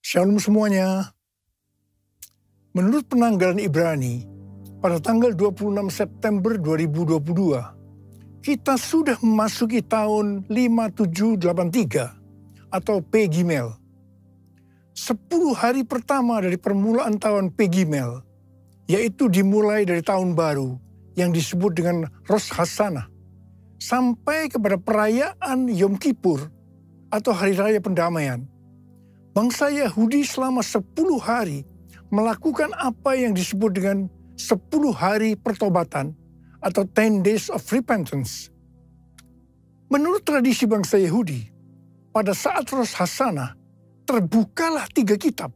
Shalom semuanya. Menurut penanggalan Ibrani, pada tanggal 26 September 2022, kita sudah memasuki tahun 5783 atau P Gimel. 10 hari pertama dari permulaan tahun P Gimel, yaitu dimulai dari tahun baru yang disebut dengan Rosh Hashanah, sampai kepada perayaan Yom Kippur atau Hari Raya Pendamaian. Bangsa Yahudi selama 10 hari melakukan apa yang disebut dengan 10 hari pertobatan atau 10 days of repentance. Menurut tradisi bangsa Yahudi, pada saat Rosh Hashanah terbukalah 3 kitab,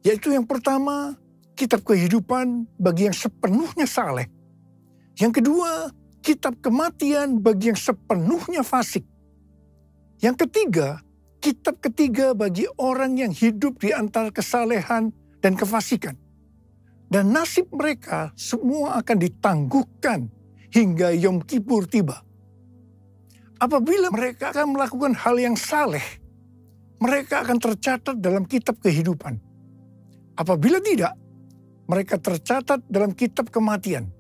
yaitu yang pertama, kitab kehidupan bagi yang sepenuhnya saleh. Yang kedua, kitab kematian bagi yang sepenuhnya fasik. Yang ketiga, kitab ketiga bagi orang yang hidup di antara kesalehan dan kefasikan. Dan nasib mereka semua akan ditangguhkan hingga Yom Kippur tiba. Apabila mereka akan melakukan hal yang saleh, mereka akan tercatat dalam kitab kehidupan. Apabila tidak, mereka tercatat dalam kitab kematian.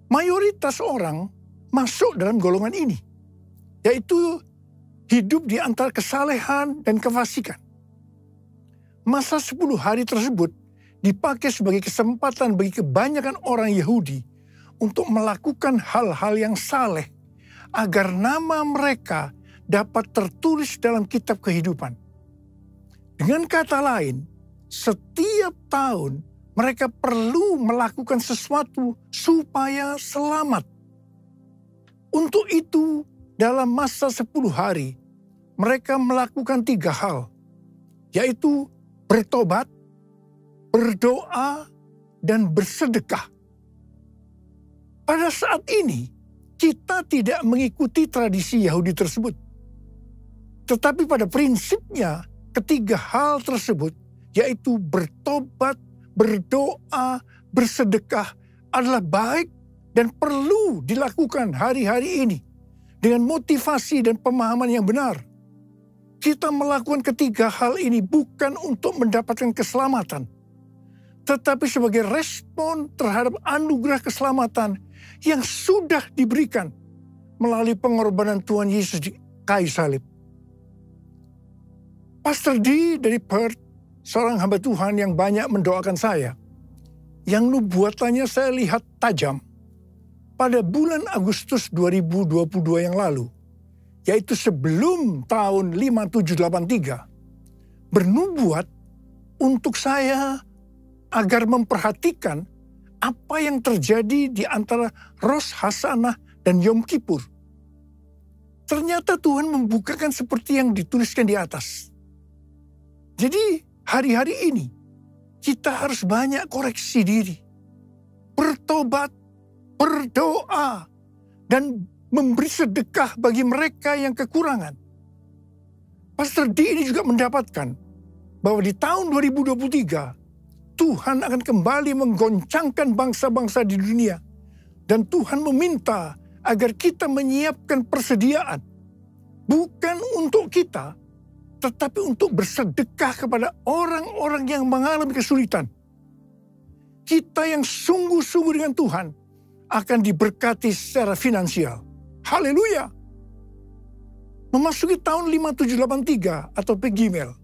Mayoritas orang masuk dalam golongan ini, yaitu hidup di antara kesalehan dan kefasikan. Masa 10 hari tersebut dipakai sebagai kesempatan bagi kebanyakan orang Yahudi untuk melakukan hal-hal yang saleh agar nama mereka dapat tertulis dalam kitab kehidupan. Dengan kata lain, setiap tahun mereka perlu melakukan sesuatu supaya selamat. Untuk itu, dalam masa 10 hari, mereka melakukan 3 hal, yaitu bertobat, berdoa, dan bersedekah. Pada saat ini, kita tidak mengikuti tradisi Yahudi tersebut. Tetapi pada prinsipnya, ketiga hal tersebut, yaitu bertobat, berdoa, bersedekah, adalah baik dan perlu dilakukan hari-hari ini dengan motivasi dan pemahaman yang benar. Kita melakukan ketiga hal ini bukan untuk mendapatkan keselamatan, tetapi sebagai respon terhadap anugerah keselamatan yang sudah diberikan melalui pengorbanan Tuhan Yesus di kayu salib. Pastor D dari Perth, seorang hamba Tuhan yang banyak mendoakan saya, yang nubuatannya saya lihat tajam pada bulan Agustus 2022 yang lalu, yaitu sebelum tahun 5783, bernubuat untuk saya agar memperhatikan apa yang terjadi di antara Rosh Hashanah dan Yom Kippur. Ternyata Tuhan membukakan seperti yang dituliskan di atas. Jadi hari-hari ini kita harus banyak koreksi diri, bertobat, berdoa, dan memberi sedekah bagi mereka yang kekurangan. Pastor D ini juga mendapatkan bahwa di tahun 2023, Tuhan akan kembali menggoncangkan bangsa-bangsa di dunia. Dan Tuhan meminta agar kita menyiapkan persediaan. Bukan untuk kita, tetapi untuk bersedekah kepada orang-orang yang mengalami kesulitan. Kita yang sungguh-sungguh dengan Tuhan akan diberkati secara finansial. Haleluya! Memasuki tahun 5783 atau P Gimel,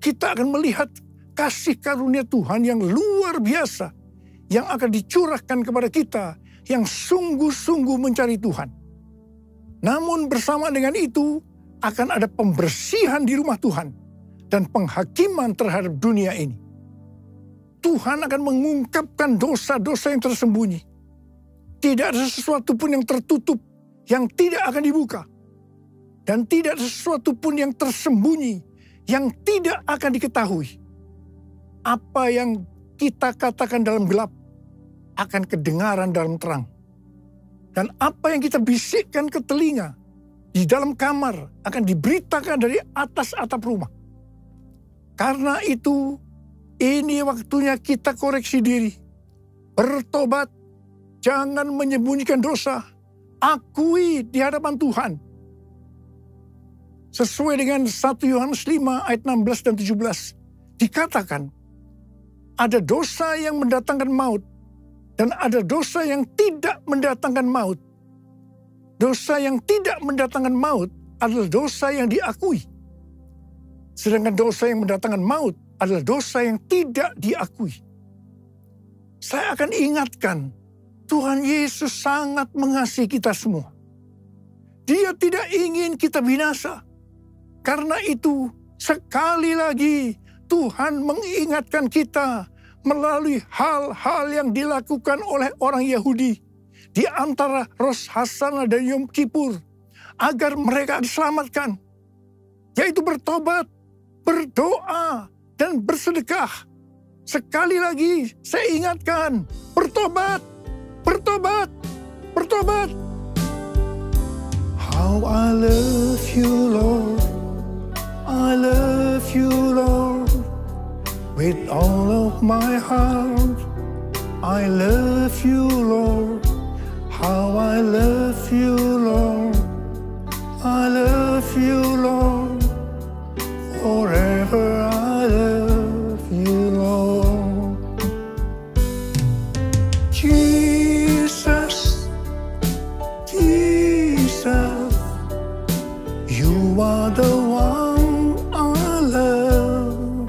kita akan melihat kasih karunia Tuhan yang luar biasa yang akan dicurahkan kepada kita yang sungguh-sungguh mencari Tuhan. Namun bersama dengan itu akan ada pembersihan di rumah Tuhan dan penghakiman terhadap dunia ini. Tuhan akan mengungkapkan dosa-dosa yang tersembunyi. Tidak ada sesuatu pun yang tertutup yang tidak akan dibuka. Dan tidak ada sesuatu pun yang tersembunyi yang tidak akan diketahui. Apa yang kita katakan dalam gelap akan kedengaran dalam terang. Dan apa yang kita bisikkan ke telinga di dalam kamar akan diberitakan dari atas atap rumah. Karena itu, ini waktunya kita koreksi diri. Bertobat, jangan menyembunyikan dosa. Akui di hadapan Tuhan. Sesuai dengan 1 Yohanes 5 ayat 16 dan 17. Dikatakan, ada dosa yang mendatangkan maut, dan ada dosa yang tidak mendatangkan maut. Dosa yang tidak mendatangkan maut adalah dosa yang diakui. Sedangkan dosa yang mendatangkan maut adalah dosa yang tidak diakui. Saya akan ingatkan, Tuhan Yesus sangat mengasihi kita semua. Dia tidak ingin kita binasa. Karena itu, sekali lagi Tuhan mengingatkan kita melalui hal-hal yang dilakukan oleh orang Yahudi di antara Rosh Hashanah dan Yom Kippur agar mereka diselamatkan, yaitu bertobat, berdoa, dan bersedekah. Sekali lagi saya ingatkan, bertobat, bertobat, bertobat. How I love you, Lord. I love you, Lord. With all of my heart, I love you, Lord. How I love you, Lord. I love you, Lord. Forever I love you, Lord. Jesus, Jesus, you are the one I love.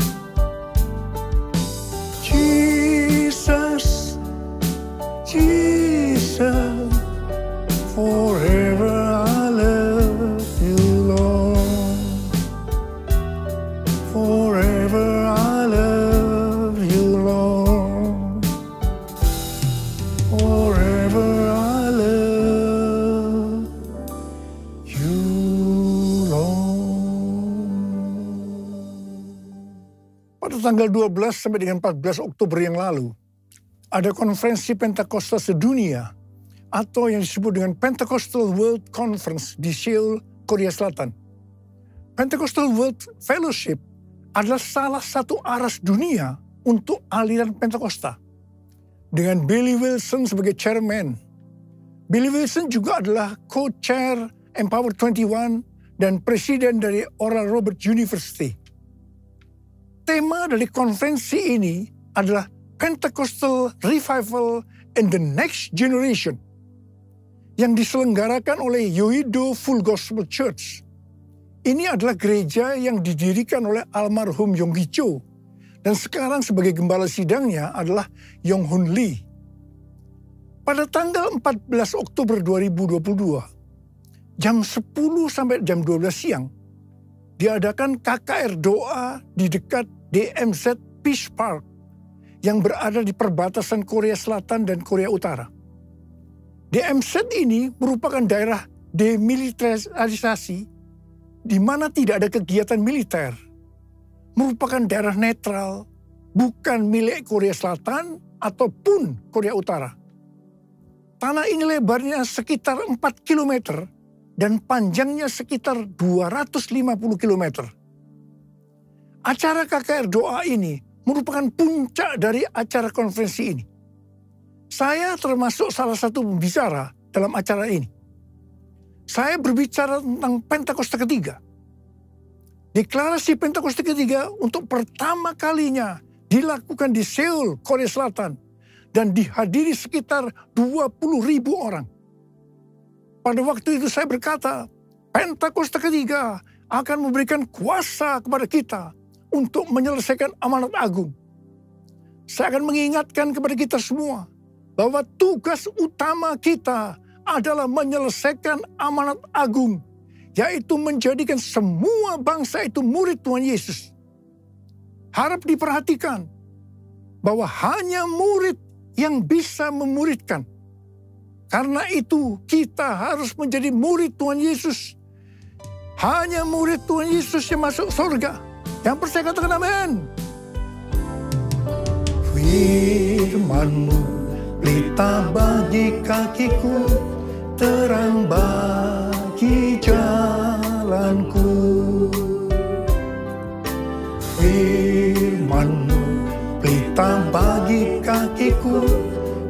Jesus, Jesus, forever I love you, Lord. Forever I love you, Lord. Forever I love you, Lord. Pada tanggal 12 sampai dengan 14 Oktober yang lalu, ada konferensi Pentakosta sedunia atau yang disebut dengan Pentecostal World Conference di Seoul, Korea Selatan. Pentecostal World Fellowship adalah salah satu aras dunia untuk aliran Pentakosta. Dengan Billy Wilson sebagai chairman. Billy Wilson juga adalah co-chair Empower 21 dan presiden dari Oral Roberts University. Tema dari konferensi ini adalah Pentecostal Revival in the Next Generation yang diselenggarakan oleh Yoido Full Gospel Church. Ini adalah gereja yang didirikan oleh almarhum Yong Gi Cho dan sekarang sebagai gembala sidangnya adalah Yong Hun Lee. Pada tanggal 14 Oktober 2022, jam 10 sampai jam 12 siang, diadakan KKR doa di dekat DMZ Peace Park yang berada di perbatasan Korea Selatan dan Korea Utara. DMZ ini merupakan daerah demilitarisasi di mana tidak ada kegiatan militer, merupakan daerah netral, bukan milik Korea Selatan ataupun Korea Utara. Tanah ini lebarnya sekitar 4 km dan panjangnya sekitar 250 km. Acara KKR doa ini merupakan puncak dari acara konferensi ini. Saya termasuk salah satu pembicara dalam acara ini. Saya berbicara tentang Pentakosta ketiga. Deklarasi Pentakosta ketiga untuk pertama kalinya dilakukan di Seoul, Korea Selatan. Dan dihadiri sekitar 20.000 orang. Pada waktu itu saya berkata, Pentakosta ketiga akan memberikan kuasa kepada kita untuk menyelesaikan amanat agung. Saya akan mengingatkan kepada kita semua bahwa tugas utama kita adalah menyelesaikan amanat agung, yaitu menjadikan semua bangsa itu murid Tuhan Yesus. Harap diperhatikan bahwa hanya murid yang bisa memuridkan. Karena itu kita harus menjadi murid Tuhan Yesus. Hanya murid Tuhan Yesus yang masuk surga. Yang percaya katakan amin. Firman-Mu pelita bagi kakiku, terang bagi jalanku. Firman-Mu pelita bagi kakiku,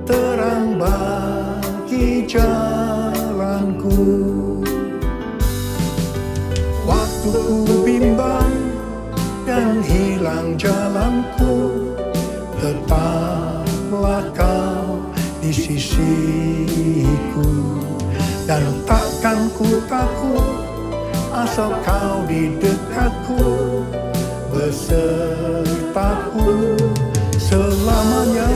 terang bagi jalanku. Waktu ku bimbang dan hilang jalanku, tetaplah kau di sisiku. Dan takkan ku takut asal kau di dekatku, besertaku selamanya.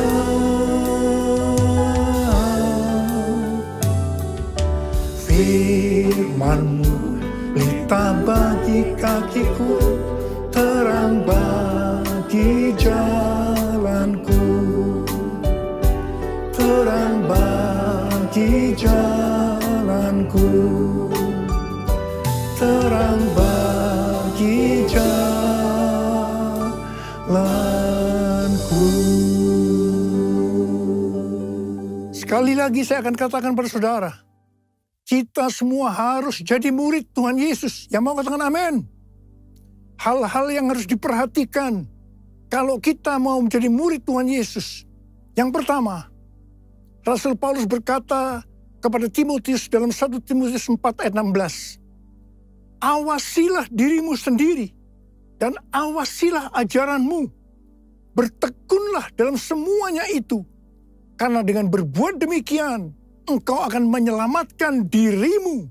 Firman-Mu pelita bagi kakiku, terang bagi jalanku, terang bagi jalanku, terang bagi jalanku. Sekali lagi saya akan katakan pada saudara, kita semua harus jadi murid Tuhan Yesus. Yang mau katakan amin. Hal-hal yang harus diperhatikan kalau kita mau menjadi murid Tuhan Yesus. Yang pertama, Rasul Paulus berkata kepada Timotius dalam 1 Timotius 4 ayat 16. Awasilah dirimu sendiri dan awasilah ajaranmu. Bertekunlah dalam semuanya itu. Karena dengan berbuat demikian, engkau akan menyelamatkan dirimu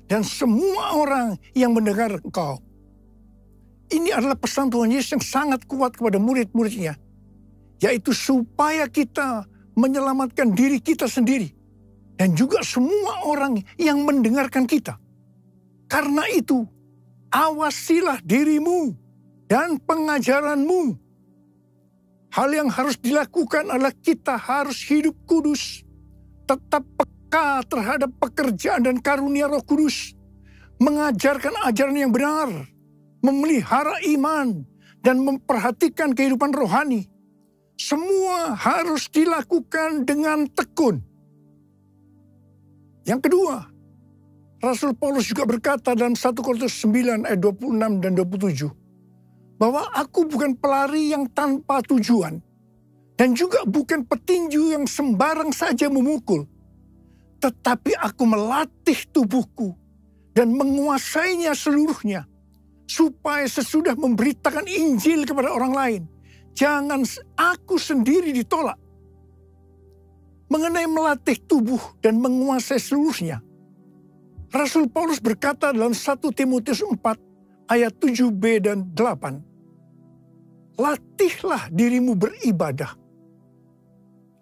dan semua orang yang mendengar engkau. Ini adalah pesan Tuhan Yesus yang sangat kuat kepada murid-muridnya. Yaitu supaya kita menyelamatkan diri kita sendiri. Dan juga semua orang yang mendengarkan kita. Karena itu, awasilah dirimu dan pengajaranmu. Hal yang harus dilakukan adalah kita harus hidup kudus. Tetap peka terhadap pekerjaan dan karunia Roh Kudus. Mengajarkan ajaran yang benar. Memelihara iman. Dan memperhatikan kehidupan rohani. Semua harus dilakukan dengan tekun. Yang kedua, Rasul Paulus juga berkata dalam 1 Korintus 9 ayat 26 dan 27. Bahwa aku bukan pelari yang tanpa tujuan. Dan juga bukan petinju yang sembarang saja memukul. Tetapi aku melatih tubuhku dan menguasainya seluruhnya. Supaya sesudah memberitakan Injil kepada orang lain, jangan aku sendiri ditolak. Mengenai melatih tubuh dan menguasai seluruhnya, Rasul Paulus berkata dalam 1 Timotius 4 ayat 7b dan 8. Latihlah dirimu beribadah.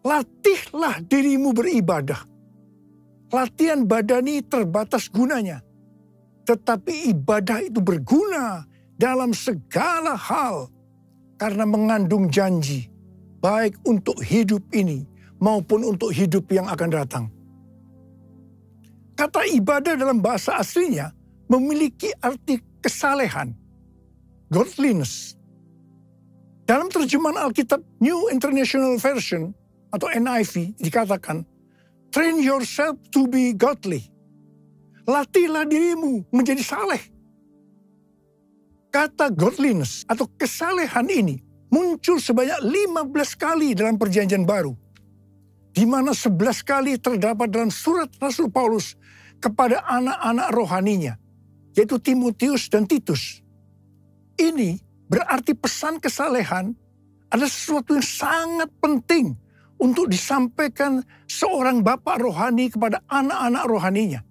Latihlah dirimu beribadah. Latihan badani terbatas gunanya. Tetapi ibadah itu berguna dalam segala hal. Karena mengandung janji. Baik untuk hidup ini maupun untuk hidup yang akan datang. Kata ibadah dalam bahasa aslinya memiliki arti kesalehan. Godliness. Dalam terjemahan Alkitab New International Version atau NIV dikatakan, train yourself to be godly. Latihlah dirimu menjadi saleh. Kata godliness atau kesalehan ini muncul sebanyak 15 kali dalam Perjanjian Baru. Di mana 11 kali terdapat dalam surat Rasul Paulus kepada anak-anak rohaninya, yaitu Timotius dan Titus. Ini berarti pesan kesalehan adalah sesuatu yang sangat penting untuk disampaikan seorang bapak rohani kepada anak-anak rohaninya.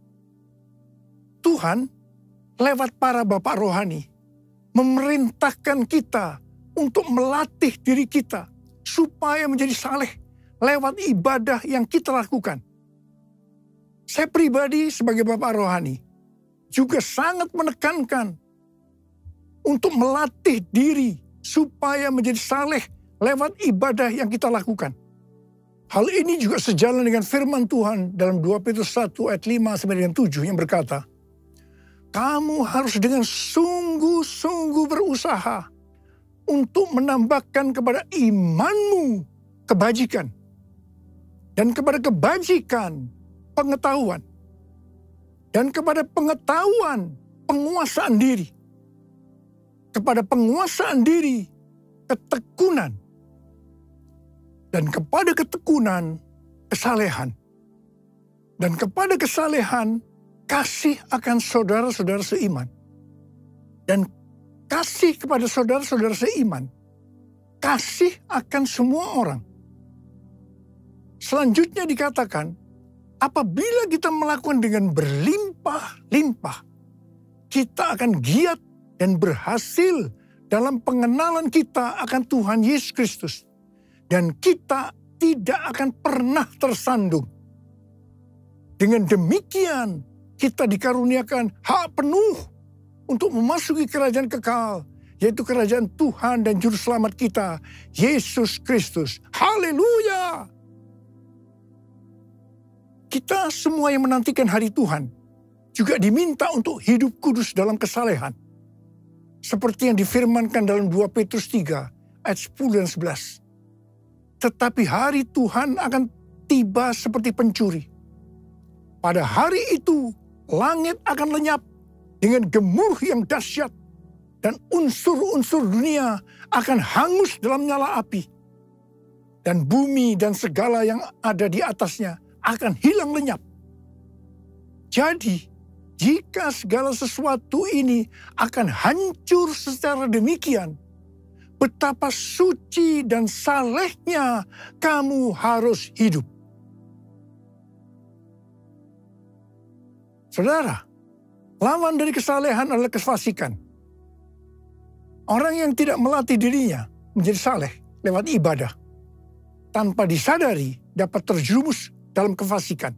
Tuhan lewat para bapak rohani memerintahkan kita untuk melatih diri kita supaya menjadi saleh lewat ibadah yang kita lakukan. Saya pribadi sebagai bapak rohani juga sangat menekankan untuk melatih diri supaya menjadi saleh lewat ibadah yang kita lakukan. Hal ini juga sejalan dengan firman Tuhan dalam 2 Petrus 1 ayat 5-7 yang berkata, kamu harus dengan sungguh-sungguh berusaha untuk menambahkan kepada imanmu kebajikan. Dan kepada kebajikan pengetahuan. Dan kepada pengetahuan penguasaan diri. Kepada penguasaan diri, ketekunan. Dan kepada ketekunan, kesalehan. Dan kepada kesalehan, kasih akan saudara-saudara seiman. dan kasih kepada saudara-saudara seiman. Kasih akan semua orang. Selanjutnya dikatakan, apabila kita melakukan dengan berlimpah-limpah, kita akan giat dan berhasil dalam pengenalan kita akan Tuhan Yesus Kristus. Dan kita tidak akan pernah tersandung. Dengan demikian, kita dikaruniakan hak penuh untuk memasuki kerajaan kekal, yaitu kerajaan Tuhan dan Juru Selamat kita, Yesus Kristus. Haleluya! Kita semua yang menantikan hari Tuhan juga diminta untuk hidup kudus dalam kesalehan. Seperti yang difirmankan dalam 2 Petrus 3 ayat 10 dan 11. Tetapi hari Tuhan akan tiba seperti pencuri. Pada hari itu langit akan lenyap dengan gemuruh yang dahsyat dan unsur-unsur dunia akan hangus dalam nyala api. Dan bumi dan segala yang ada di atasnya akan hilang lenyap. Jadi, jika segala sesuatu ini akan hancur secara demikian, betapa suci dan salehnya kamu harus hidup. Saudara, lawan dari kesalehan adalah kefasikan. Orang yang tidak melatih dirinya menjadi saleh lewat ibadah, tanpa disadari dapat terjerumus dalam kefasikan.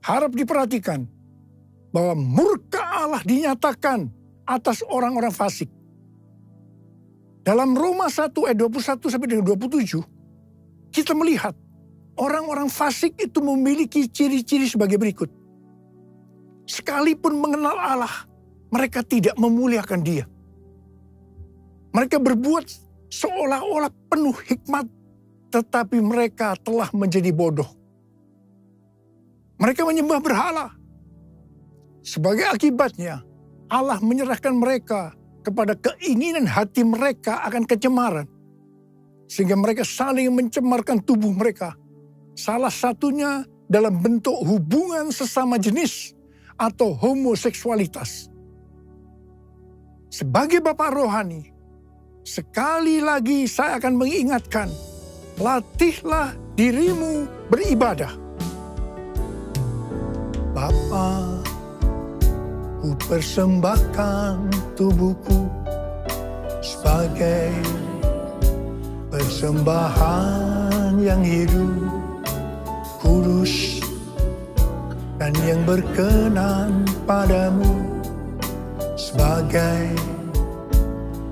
Harap diperhatikan bahwa murka Allah dinyatakan atas orang-orang fasik. Dalam Roma 1 ayat 21 sampai dengan 27, kita melihat orang-orang fasik itu memiliki ciri-ciri sebagai berikut. Sekalipun mengenal Allah, mereka tidak memuliakan Dia. Mereka berbuat seolah-olah penuh hikmat, tetapi mereka telah menjadi bodoh. Mereka menyembah berhala. Sebagai akibatnya, Allah menyerahkan mereka kepada keinginan hati mereka akan kecemaran. Sehingga mereka saling mencemarkan tubuh mereka. Salah satunya dalam bentuk hubungan sesama jenis atau homoseksualitas. Sebagai Bapak rohani, sekali lagi saya akan mengingatkan, latihlah dirimu beribadah. Bapa, ku persembahkan tubuhku sebagai persembahan yang hidup, kudus, dan yang berkenan padamu, sebagai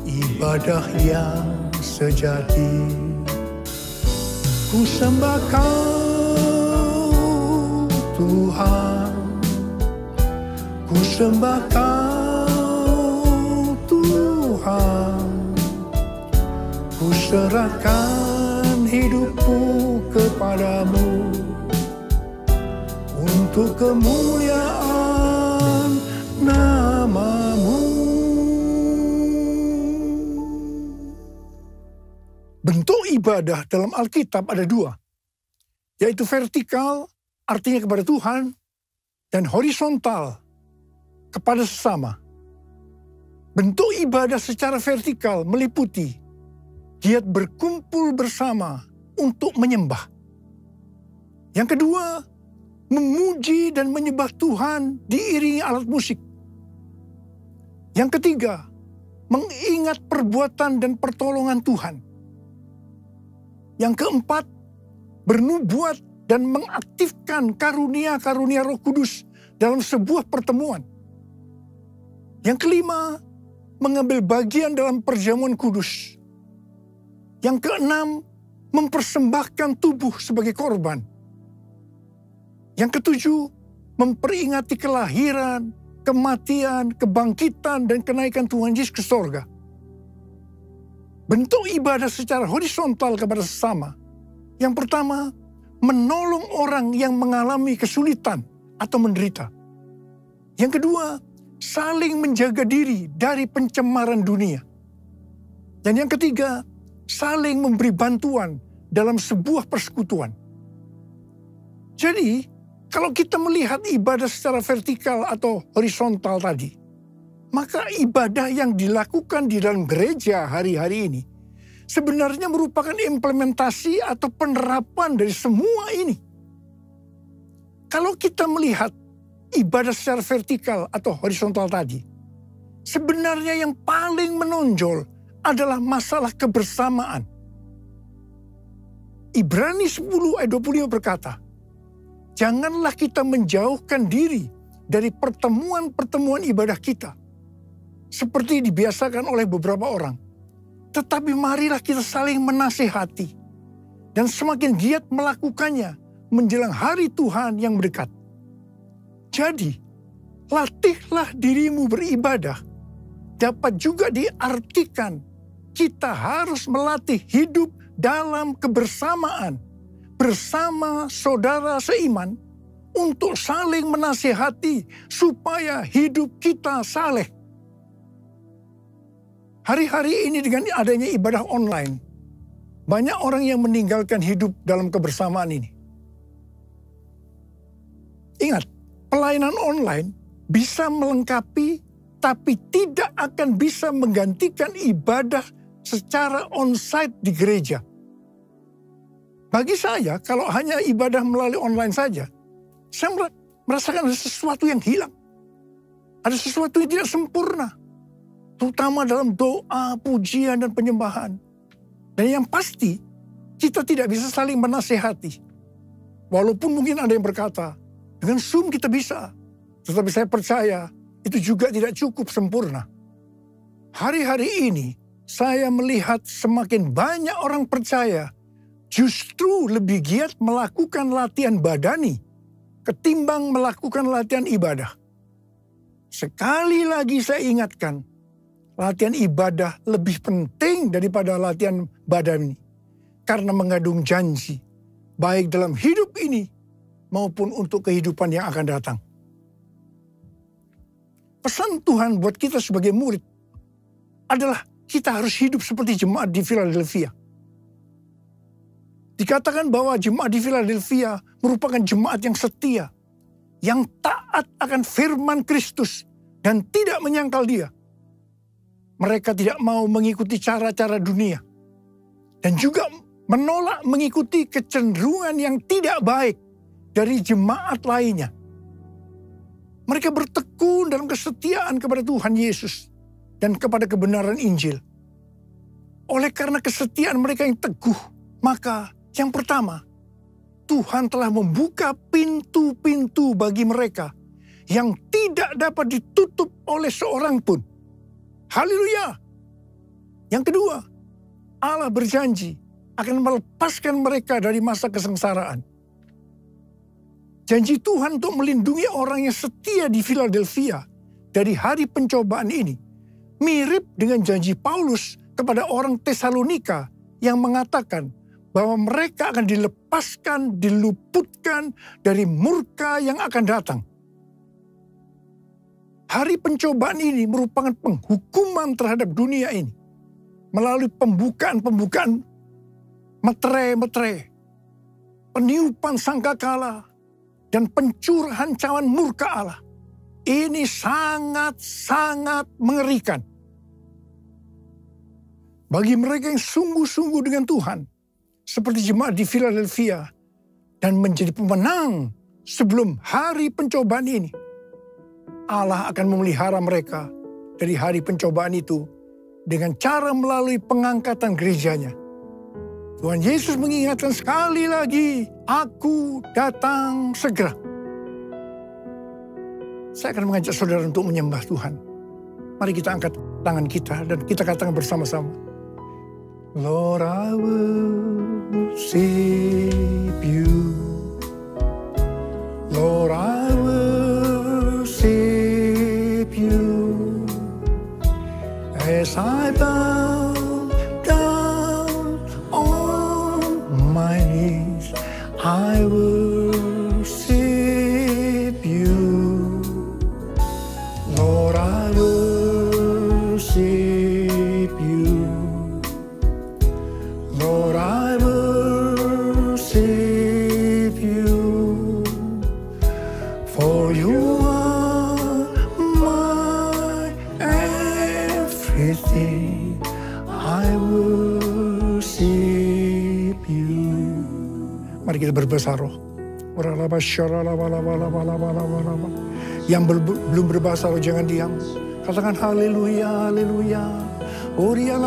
ibadah yang sejati. Ku sembah Kau Tuhan, ku sembah Kau Tuhan, ku serahkan hidupku kepadamu untuk kemuliaan nama-Mu. Bentuk ibadah dalam Alkitab ada dua, yaitu vertikal, artinya kepada Tuhan, dan horizontal, kepada sesama. Bentuk ibadah secara vertikal meliputi giat berkumpul bersama untuk menyembah. Yang kedua, memuji dan menyembah Tuhan diiringi alat musik. Yang ketiga, mengingat perbuatan dan pertolongan Tuhan. Yang keempat, bernubuat dan mengaktifkan karunia-karunia Roh Kudus dalam sebuah pertemuan. Yang kelima, mengambil bagian dalam perjamuan kudus. Yang keenam, mempersembahkan tubuh sebagai korban. Yang ketujuh, memperingati kelahiran, kematian, kebangkitan, dan kenaikan Tuhan Yesus ke sorga. Bentuk ibadah secara horizontal kepada sesama. Yang pertama, menolong orang yang mengalami kesulitan atau menderita. Yang kedua, saling menjaga diri dari pencemaran dunia. Dan yang ketiga, saling memberi bantuan dalam sebuah persekutuan. Jadi, kalau kita melihat ibadah secara vertikal atau horizontal tadi, Maka ibadah yang dilakukan di dalam gereja hari-hari ini sebenarnya merupakan implementasi atau penerapan dari semua ini. Kalau kita melihat ibadah secara vertikal atau horizontal tadi, sebenarnya yang paling menonjol adalah masalah kebersamaan. Ibrani 10 ayat 25 berkata, janganlah kita menjauhkan diri dari pertemuan-pertemuan ibadah kita, seperti dibiasakan oleh beberapa orang. Tetapi marilah kita saling menasihati, dan semakin giat melakukannya menjelang hari Tuhan yang mendekat. Jadi, latihlah dirimu beribadah dapat juga diartikan kita harus melatih hidup dalam kebersamaan bersama saudara seiman untuk saling menasihati supaya hidup kita saleh. Hari-hari ini dengan adanya ibadah online, banyak orang yang meninggalkan hidup dalam kebersamaan ini. Ingat, pelayanan online bisa melengkapi tapi tidak akan bisa menggantikan ibadah secara onsite di gereja. Bagi saya, kalau hanya ibadah melalui online saja, saya merasakan ada sesuatu yang hilang. Ada sesuatu yang tidak sempurna. Terutama dalam doa, pujian, dan penyembahan. Dan yang pasti, kita tidak bisa saling menasehati. Walaupun mungkin ada yang berkata, dengan Zoom kita bisa. Tetapi saya percaya, itu juga tidak cukup sempurna. Hari-hari ini, saya melihat semakin banyak orang percaya justru lebih giat melakukan latihan badani ketimbang melakukan latihan ibadah. Sekali lagi saya ingatkan, latihan ibadah lebih penting daripada latihan badani karena mengandung janji baik dalam hidup ini maupun untuk kehidupan yang akan datang. Pesan Tuhan buat kita sebagai murid adalah kita harus hidup seperti jemaat di Philadelphia. Dikatakan bahwa jemaat di Philadelphia merupakan jemaat yang setia, yang taat akan firman Kristus dan tidak menyangkal Dia. Mereka tidak mau mengikuti cara-cara dunia dan juga menolak mengikuti kecenderungan yang tidak baik dari jemaat lainnya. Mereka bertekun dalam kesetiaan kepada Tuhan Yesus dan kepada kebenaran Injil. Oleh karena kesetiaan mereka yang teguh, maka yang pertama, Tuhan telah membuka pintu-pintu bagi mereka yang tidak dapat ditutup oleh seorang pun. Haleluya. Yang kedua, Allah berjanji akan melepaskan mereka dari masa kesengsaraan. Janji Tuhan untuk melindungi orang yang setia di Philadelphia dari hari pencobaan ini mirip dengan janji Paulus kepada orang Tesalonika yang mengatakan bahwa mereka akan dilepaskan, diluputkan dari murka yang akan datang. Hari pencobaan ini merupakan penghukuman terhadap dunia ini melalui pembukaan-pembukaan meterai-meterai, peniupan sangkakala, dan pencurahan cawan murka Allah. Ini sangat-sangat mengerikan. Bagi mereka yang sungguh-sungguh dengan Tuhan, seperti jemaat di Philadelphia, dan menjadi pemenang sebelum hari pencobaan ini, Allah akan memelihara mereka dari hari pencobaan itu dengan cara melalui pengangkatan gerejanya. Tuhan Yesus mengingatkan sekali lagi, aku datang segera. Saya akan mengajak saudara untuk menyembah Tuhan. Mari kita angkat tangan kita dan kita katakan bersama-sama. Lord, I worship you. Lord, I worship you. As I bow down on my knees, I worship you. Lord, I worship you. Lord, I worship you. For you are my everything. I worship you. Mari kita berbahasa roh. Yang belum berbahasa roh jangan diam. Katakan haleluya, haleluya. Oh ya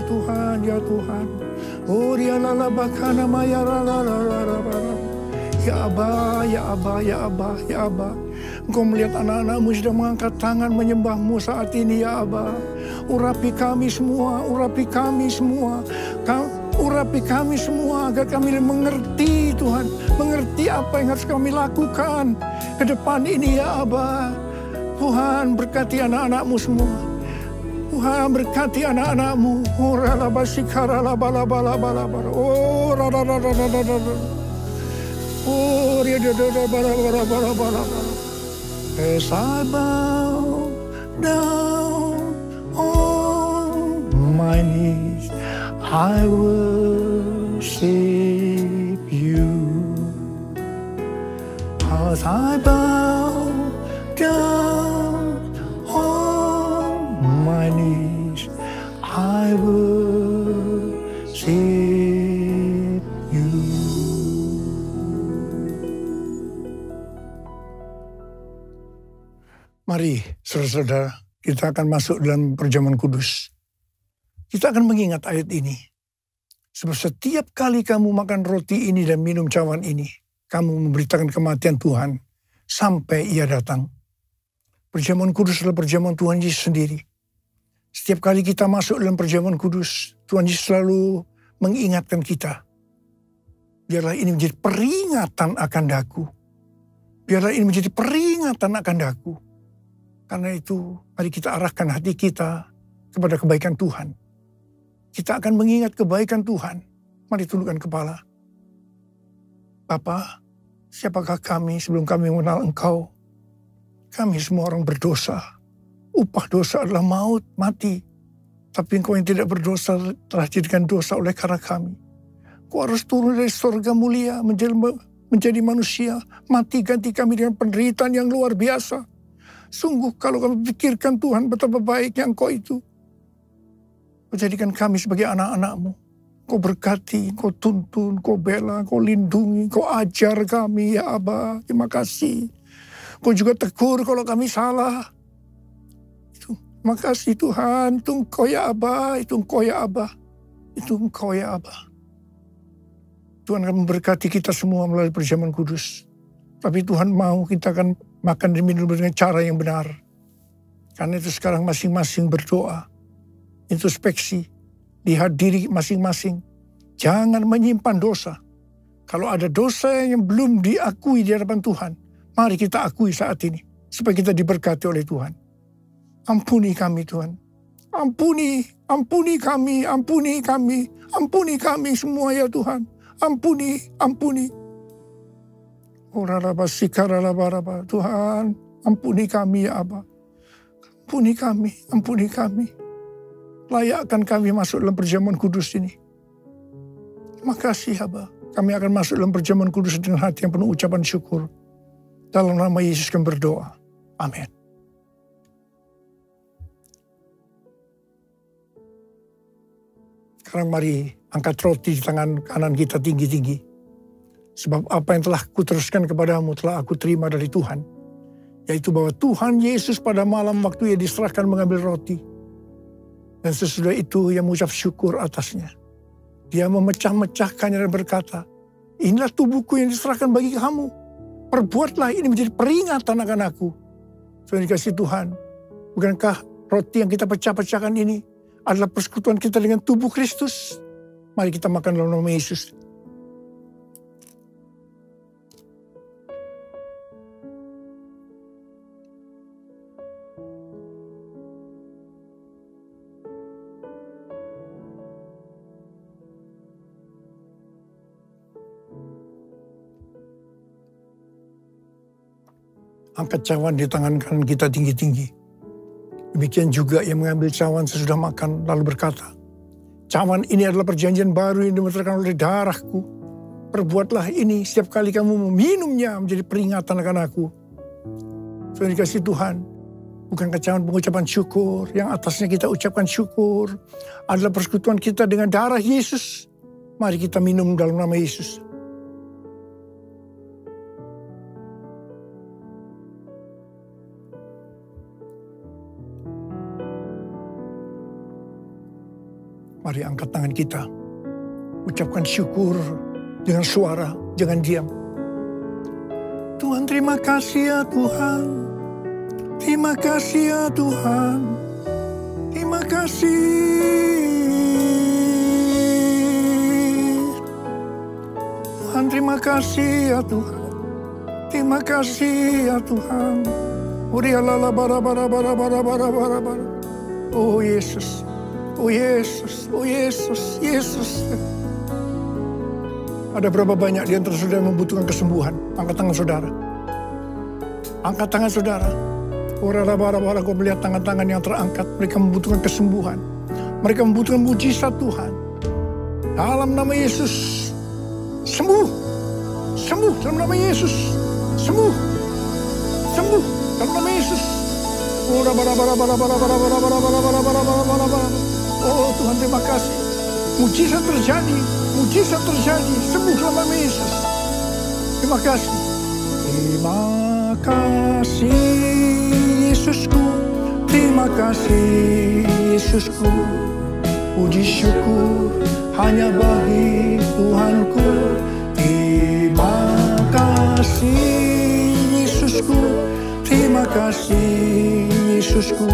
Tuhan, ya Tuhan. Oh ya Aba, ya Aba, ya Aba, ya Aba. Engkau melihat anak-anakmu sedang mengangkat tangan menyembahmu saat ini, ya Aba. Urapi kami semua, urapi kami semua. Urapi kami semua agar kami mengerti Tuhan. Mengerti apa yang harus kami lakukan ke depan ini, ya Aba. Tuhan berkati anak-anakmu semua. Tuhan berkati anak-anakmu. Oh as I bow down on my knees, I worship you. As I bow down on my knees, I worship you. Mari, saudara-saudara, kita akan masuk dalam perjamuan kudus. Kita akan mengingat ayat ini. Sebab setiap kali kamu makan roti ini dan minum cawan ini, kamu memberitakan kematian Tuhan sampai ia datang. Perjamuan kudus adalah perjamuan Tuhan Yesus sendiri. Setiap kali kita masuk dalam perjamuan kudus, Tuhan Yesus selalu mengingatkan kita. Biarlah ini menjadi peringatan akan daku. Biarlah ini menjadi peringatan akan daku. Karena itu, mari kita arahkan hati kita kepada kebaikan Tuhan. Kita akan mengingat kebaikan Tuhan. Mari tundukkan kepala. Bapa, siapakah kami sebelum kami mengenal Engkau? Kami semua orang berdosa. Upah dosa adalah maut, mati. Tapi Engkau yang tidak berdosa telah jadikan dosa oleh karena kami. Engkau harus turun dari surga mulia menjadi manusia. Mati ganti kami dengan penderitaan yang luar biasa. Sungguh kalau kami pikirkan Tuhan betapa baiknya Engkau itu. Kau jadikan kami sebagai anak-anak-Mu. Kau berkati, Kau tuntun, Kau bela, Kau lindungi, Kau ajar kami, ya Aba. Terima kasih. Kau juga tegur kalau kami salah. Terima kasih Tuhan. Itu Engkau ya Aba, itu Engkau ya Aba. Itu Engkau ya Aba. Tuhan akan memberkati kita semua melalui perjamuan kudus. Tapi Tuhan mau kita akan makan dan minum dengan cara yang benar. Karena itu sekarang masing-masing berdoa. Introspeksi. Lihat diri masing-masing. Jangan menyimpan dosa. Kalau ada dosa yang belum diakui di hadapan Tuhan, mari kita akui saat ini. Supaya kita diberkati oleh Tuhan. Ampuni kami Tuhan. Ampuni kami, ampuni kami. Ampuni kami semua ya Tuhan. Ampuni. Tuhan, ampuni kami ya Aba. Ampuni kami. Layakkan kami masuk dalam perjamuan kudus ini. Terima kasih Aba. Kami akan masuk dalam perjamuan kudus dengan hati yang penuh ucapan syukur. Dalam nama Yesus kami berdoa. Amin. Sekarang mari angkat roti di tangan kanan kita tinggi-tinggi. Sebab apa yang telah kuteruskan kepadamu telah aku terima dari Tuhan. Yaitu bahwa Tuhan Yesus pada malam waktu ia diserahkan mengambil roti. Dan sesudah itu ia mengucap syukur atasnya. Dia memecah-mecahkannya dan berkata, inilah tubuhku yang diserahkan bagi kamu. Perbuatlah ini menjadi peringatan akan aku. Tuhan dikasih Tuhan. Bukankah roti yang kita pecah-pecahkan ini adalah persekutuan kita dengan tubuh Kristus? Mari kita makan dalam nama Yesus. Angkat cawan di tangan kanan kita tinggi-tinggi. Demikian juga yang mengambil cawan sesudah makan lalu berkata, cawan ini adalah perjanjian baru yang dimeteraikan oleh darahku. Perbuatlah ini setiap kali kamu meminumnya menjadi peringatan akan aku. Sudah dikasih Tuhan. Bukan pengucapan syukur. Yang atasnya kita ucapkan syukur. Adalah persekutuan kita dengan darah Yesus. Mari kita minum dalam nama Yesus. Mari angkat tangan kita. Ucapkan syukur dengan suara, jangan diam. Tuhan, terima kasih ya Tuhan. Terima kasih ya Tuhan. Terima kasih. Tuhan, terima kasih ya Tuhan. Terima kasih ya Tuhan. Oh Yesus. Oh Yesus, oh Yesus, Yesus. Ada berapa banyak di antara saudara yang membutuhkan kesembuhan? Angkat tangan saudara. Angkat tangan saudara. Orang-orang kau melihat tangan-tangan yang terangkat. Mereka membutuhkan kesembuhan. Mereka membutuhkan mujizat Tuhan. Dalam nama Yesus. Sembuh. Sembuh dalam nama Yesus. Sembuh. Sembuh dalam nama Yesus. Oh Tuhan, terima kasih. Mujizat terjadi. Mujizat terjadi. Sembuh dalam nama Yesus. Terima kasih. Terima kasih Yesusku. Terima kasih Yesusku. Puji syukur hanya bagi Tuhanku. Terima kasih Yesusku. Terima kasih Yesusku.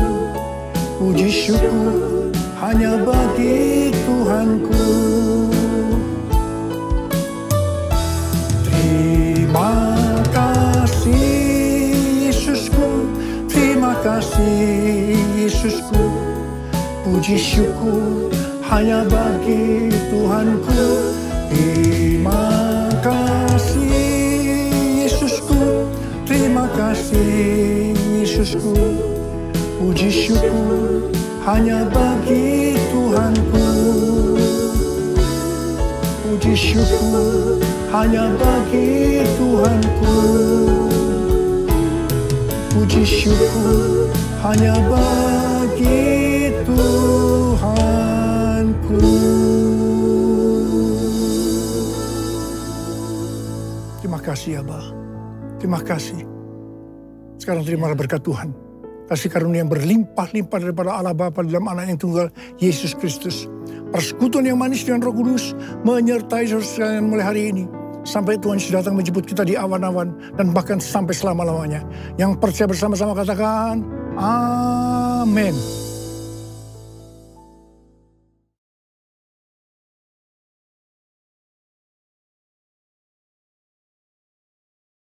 Puji syukur hanya bagi Tuhanku. Terima kasih Yesusku. Terima kasih Yesusku. Puji syukur hanya bagi Tuhanku. Terima kasih Yesusku. Terima kasih Yesusku. Puji syukur hanya bagi Tuhanku. Puji syukur hanya bagi Tuhanku. Puji syukur hanya bagi Tuhanku. Terima kasih ya Bapa. Terima kasih. Sekarang terimalah berkat Tuhan. Kasih karunia yang berlimpah-limpah daripada Allah Bapa dalam Anak yang tunggal, Yesus Kristus. Persekutuan yang manis dengan Roh Kudus menyertai saudara sekalian mulai hari ini. Sampai Tuhan Yesus datang menjemput kita di awan-awan dan bahkan sampai selama-lamanya. Yang percaya bersama-sama katakan, Amin.